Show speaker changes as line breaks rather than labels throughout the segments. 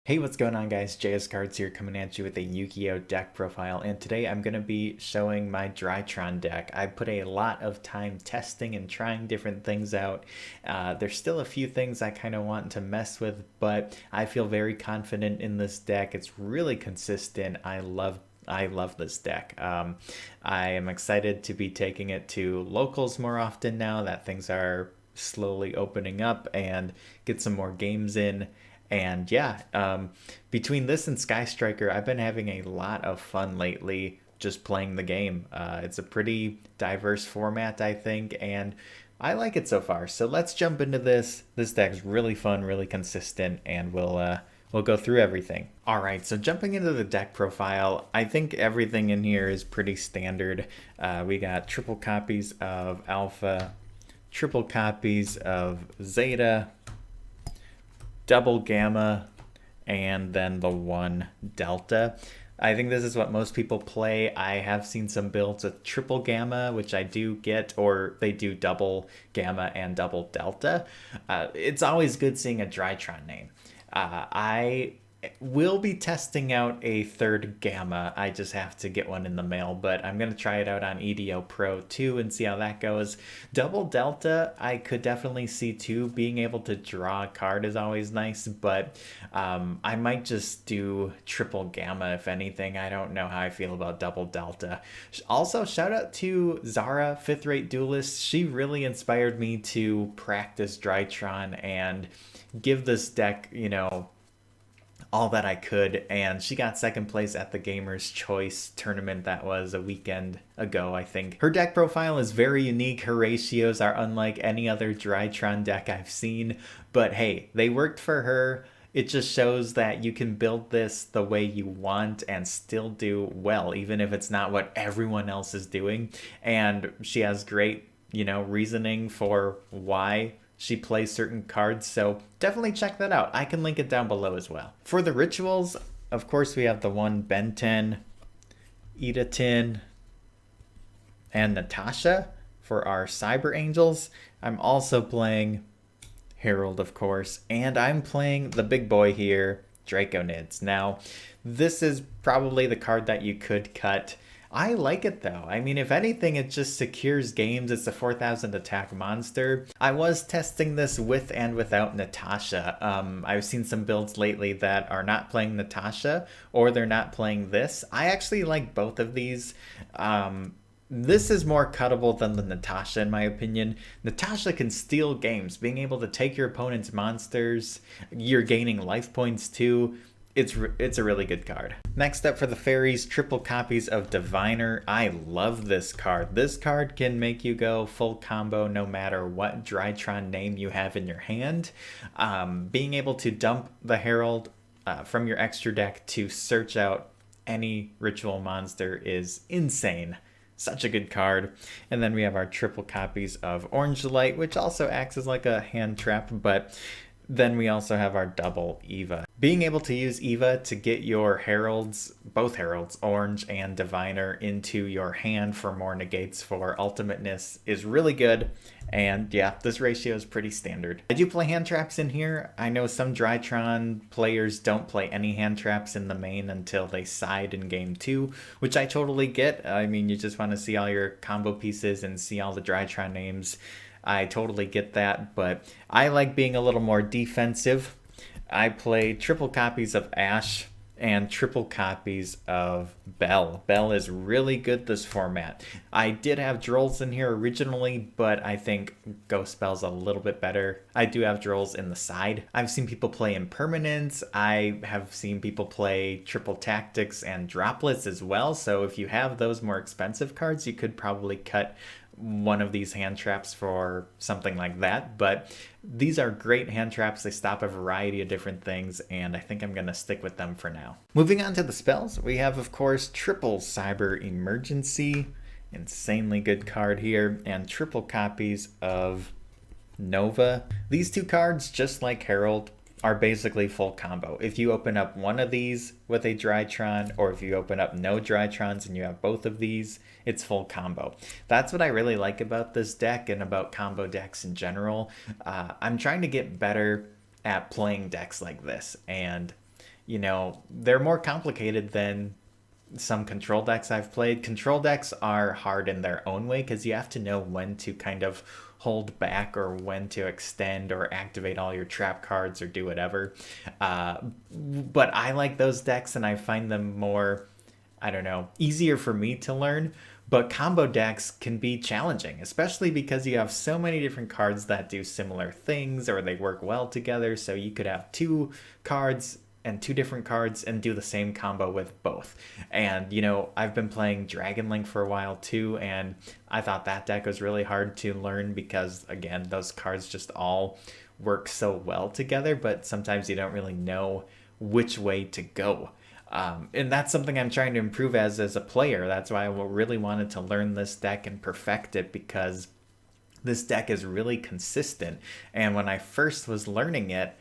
Hey, what's going on guys? JS Cards here coming at you with a Yu-Gi-Oh deck profile, and today I'm going to be showing my Drytron deck. I put a lot of time testing and trying different things out. There's still a few things I kind of want to mess with, but I feel very confident in this deck. It's really consistent. I love this deck. I am excited to be taking it to locals more often now that things are slowly opening up and get some more games in. And yeah, between this and Sky Striker, I've been having a lot of fun lately just playing the game. It's a pretty diverse format, I think, and I like it so far. So let's jump into this. This deck's really fun, really consistent, and we'll go through everything. All right, so jumping into the deck profile, I think everything in here is pretty standard. We got triple copies of Alpha, triple copies of Zeta, double gamma, and then the one delta. I think this is what most people play. I have seen some builds with triple gamma, which I do get, or they do double gamma and double delta. It's always good seeing a Drytron name. I will be testing out a third gamma. I just have to get one in the mail, but I'm going to try it out on EDO Pro too and see how that goes. Double delta, I could definitely see too. Being able to draw a card is always nice, but I might just do triple gamma if anything. I don't know how I feel about double delta. Also, shout out to Zara, fifth rate duelist. She really inspired me to practice Drytron and give this deck, all that I could, and she got second place at the Gamer's Choice tournament that was a weekend ago, I think. Her deck profile is very unique. Her ratios are unlike any other Drytron deck I've seen, but hey, they worked for her. It just shows that you can build this the way you want and still do well, even if it's not what everyone else is doing. And she has great, reasoning for why she plays certain cards, so definitely check that out. I can link it down below as well. For the rituals, of course, we have the one Benten, Idatin, and Natasha for our Cyber Angels. I'm also playing Herald, of course, and I'm playing the big boy here, Draconids. Now, this is probably the card that you could cut. I like it though. I mean, if anything, it just secures games. It's a 4,000 attack monster. I was testing this with and without Natasha. I've seen some builds lately that are not playing Natasha or they're not playing this. I actually like both of these. This is more cuttable than the Natasha in my opinion. Natasha can steal games, being able to take your opponent's monsters. You're gaining life points too. It's a really good card. Next up for the fairies, triple copies of Diviner. I love this card. This card can make you go full combo no matter what Drytron name you have in your hand. Being able to dump the Herald from your extra deck to search out any ritual monster is insane. Such a good card. And then we have our triple copies of Orange Light, which also acts as like a hand trap, but then we also have our double Eva. Being able to use Eva to get your heralds, both heralds, Orange and Diviner, into your hand for more negates for ultimateness is really good. And yeah, this ratio is pretty standard. I do play hand traps in here. I know some Drytron players don't play any hand traps in the main until they side in game 2, which I totally get. I mean, you just want to see all your combo pieces and see all the Drytron names. I totally get that, but I like being a little more defensive. I play triple copies of Ash and triple copies of Bell. Bell is really good this format. I did have Drolls in here originally, but I think Ghost Bell's a little bit better. I do have Drolls in the side. I've seen people play Impermanence. I have seen people play Triple Tactics and Droplets as well, so if you have those more expensive cards, you could probably cut one of these hand traps for something like that, but these are great hand traps. They stop a variety of different things, and I think I'm going to stick with them for now. Moving on to the spells, we have, of course, triple Cyber Emergency, insanely good card here, and triple copies of Nova. These two cards, just like Herald, are basically full combo. If you open up one of these with a Drytron, or if you open up no Drytrons and you have both of these, it's full combo. That's what I really like about this deck and about combo decks in general. I'm trying to get better at playing decks like this, and you know, they're more complicated than some control decks I've played. Control decks are hard in their own way because you have to know when to kind of hold back or when to extend or activate all your trap cards or do whatever. But I like those decks and I find them more, I don't know, easier for me to learn. But combo decks can be challenging, especially because you have so many different cards that do similar things or they work well together. So you could have two cards and two different cards and do the same combo with both. And, you know, I've been playing Dragon Link for a while too, and I thought that deck was really hard to learn because, again, those cards just all work so well together, but sometimes you don't really know which way to go. And that's something I'm trying to improve as a player. That's why I really wanted to learn this deck and perfect it, because this deck is really consistent. And when I first was learning it,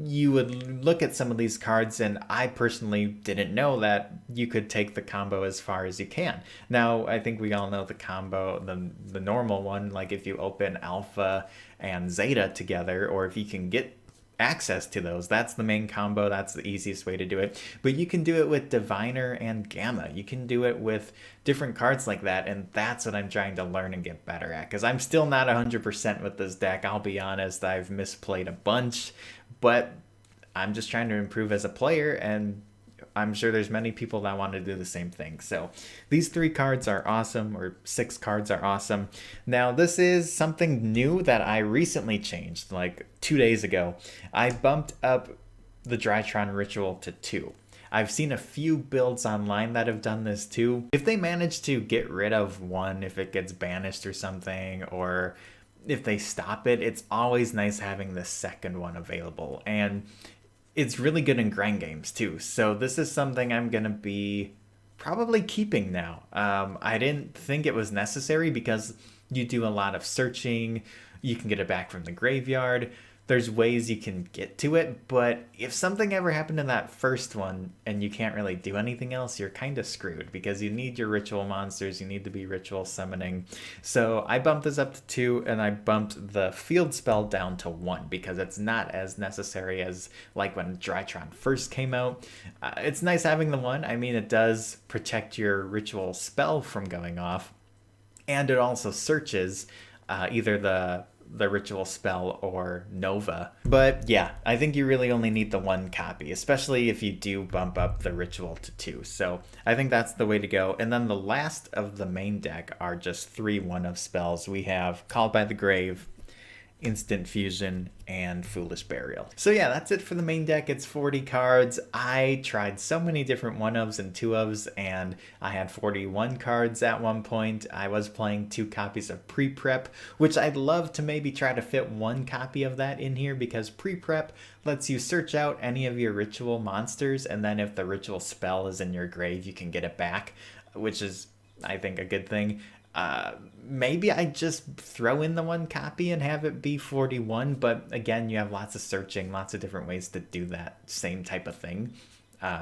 you would look at some of these cards, and I personally didn't know that you could take the combo as far as you can. Now, I think we all know the combo, the normal one, like if you open Alpha and Zeta together, or if you can get access to those, that's the main combo, that's the easiest way to do it. But you can do it with Diviner and Gamma, you can do it with different cards like that, and that's what I'm trying to learn and get better at, because I'm still not 100% with this deck. I'll be honest, I've misplayed a bunch, but I'm just trying to improve as a player, and I'm sure there's many people that want to do the same thing. So these 3 cards are awesome, or 6 cards are awesome. Now, this is something new that I recently changed, like 2 days ago. I bumped up the Drytron Ritual to 2. I've seen a few builds online that have done this too. If they manage to get rid of one, if it gets banished or something, or if they stop it, it's always nice having the second one available. And it's really good in grind games too. So this is something I'm going to be probably keeping now. I didn't think it was necessary because you do a lot of searching. You can get it back from the graveyard. There's ways you can get to it, but if something ever happened in that first one and you can't really do anything else, you're kind of screwed because you need your ritual monsters, you need to be ritual summoning. So I bumped this up to 2, and I bumped the field spell down to 1 because it's not as necessary as like when Drytron first came out. It's nice having the 1. I mean, it does protect your ritual spell from going off, and it also searches either the ritual spell or Nova. But yeah, I think you really only need the 1 copy, especially if you do bump up the ritual to 2. So I think that's the way to go. And then the last of the main deck are just 3 1-of spells. We have Called by the Grave, Instant Fusion, and Foolish Burial. So yeah, that's it for the main deck. It's 40 cards. I tried so many different 1-ofs and 2-ofs, and I had 41 cards at one point. I was playing 2 copies of Pre-Prep, which I'd love to maybe try to fit 1 copy of that in here, because Pre-Prep lets you search out any of your ritual monsters, and then if the ritual spell is in your grave, you can get it back, which is, I think, a good thing. Maybe I just throw in the 1 copy and have it be 41, but again, you have lots of searching, lots of different ways to do that same type of thing.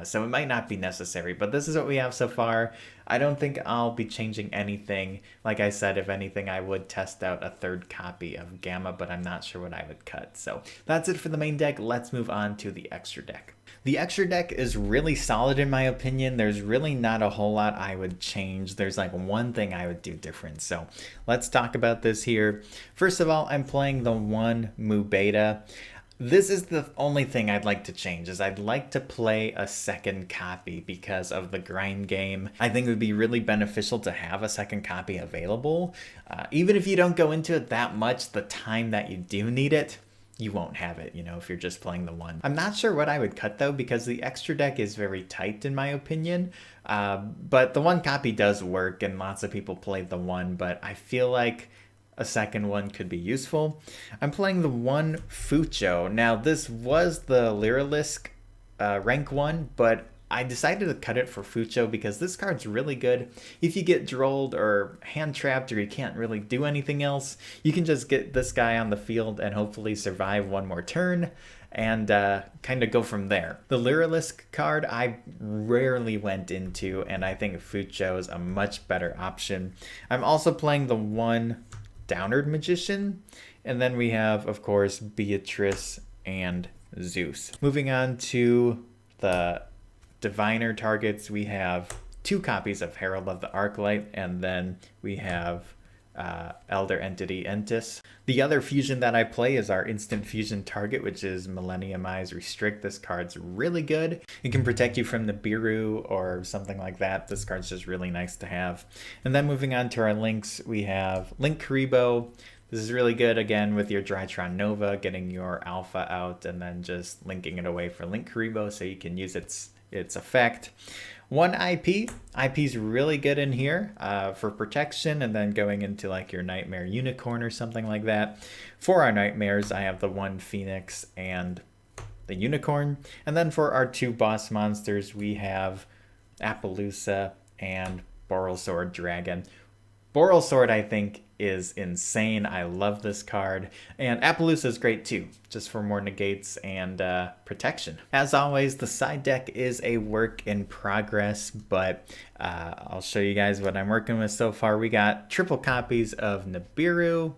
So it might not be necessary, but this is what we have so far. I don't think I'll be changing anything. Like I said, if anything, I would test out a 3rd copy of Gamma, but I'm not sure what I would cut. So that's it for the main deck. Let's move on to the extra deck. The extra deck is really solid in my opinion. There's really not a whole lot I would change. There's like 1 thing I would do different. So let's talk about this here. First of all, I'm playing the 1 Mu Beta. This is the only thing I'd like to change, is I'd like to play a 2nd copy because of the grind game. I think it would be really beneficial to have a 2nd copy available. Even if you don't go into it that much, the time that you do need it, you won't have it, you know, if you're just playing the 1. I'm not sure what I would cut though, because the extra deck is very tight in my opinion. But the 1 copy does work, and lots of people play the 1, but I feel like a 2nd one could be useful. I'm playing the 1 Fucho. Now, this was the Lyrilisk rank 1, but I decided to cut it for Fucho because this card's really good. If you get drolled or hand trapped or you can't really do anything else, you can just get this guy on the field and hopefully survive 1 more turn and kind of go from there. The Lyrilisk card I rarely went into, and I think Fucho is a much better option. I'm also playing the 1 Downward Magician, and then we have, of course, Beatrice and Zeus. Moving on to the diviner targets, we have 2 copies of Herald of the Arclight, and then we have Elder Entity Entis. The other fusion that I play is our instant fusion target, which is Millenniumize Restrict. This card's really good. It can protect you from the Biru or something like that. This card's just really nice to have. And then moving on to our links, we have Link Karibo. This is really good, again, with your Drytron Nova, getting your alpha out and then just linking it away for Link Karibo so you can use its effect. 1 IP. IP's really good in here for protection, and then going into like your Nightmare Unicorn or something like that. For our Nightmares, I have the 1 Phoenix and the Unicorn. And then for our 2 boss monsters, we have Appaloosa and Borrelsword Dragon. Borrelsword, I think, is insane. I love this card. And Appaloosa is great too, just for more negates and protection. As always, the side deck is a work in progress, but I'll show you guys what I'm working with so far. We got triple copies of Nibiru,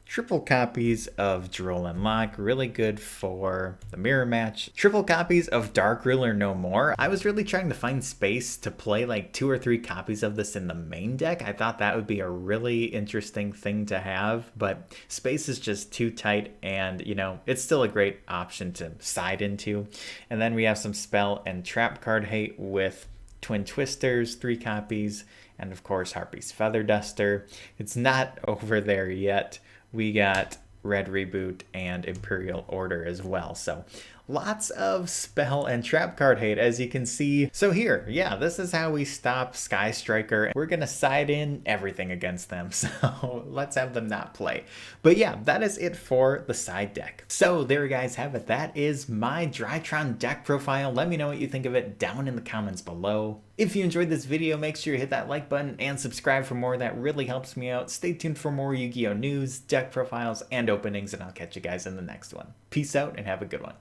triple copies of Droll Lock, really good for the mirror match. Triple copies of Dark Ruler No More. I was really trying to find space to play like 2 or 3 copies of this in the main deck. I thought that would be a really interesting thing to have, but space is just too tight, and you know, it's still a great option to side into. And then we have some spell and trap card hate with Twin Twisters, 3 copies, and of course Harpy's Feather Duster. It's not over there yet. We got Red Reboot and Imperial Order as well. So lots of spell and trap card hate, as you can see. So here, yeah, this is how we stop Sky Striker. We're gonna side in everything against them, so let's have them not play. But yeah, that is it for the side deck. So there you guys have it. That is my Drytron deck profile. Let me know what you think of it down in the comments below. If you enjoyed this video, make sure you hit that like button and subscribe for more. That really helps me out. Stay tuned for more Yu-Gi-Oh news, deck profiles, and openings, and I'll catch you guys in the next one. Peace out and have a good one.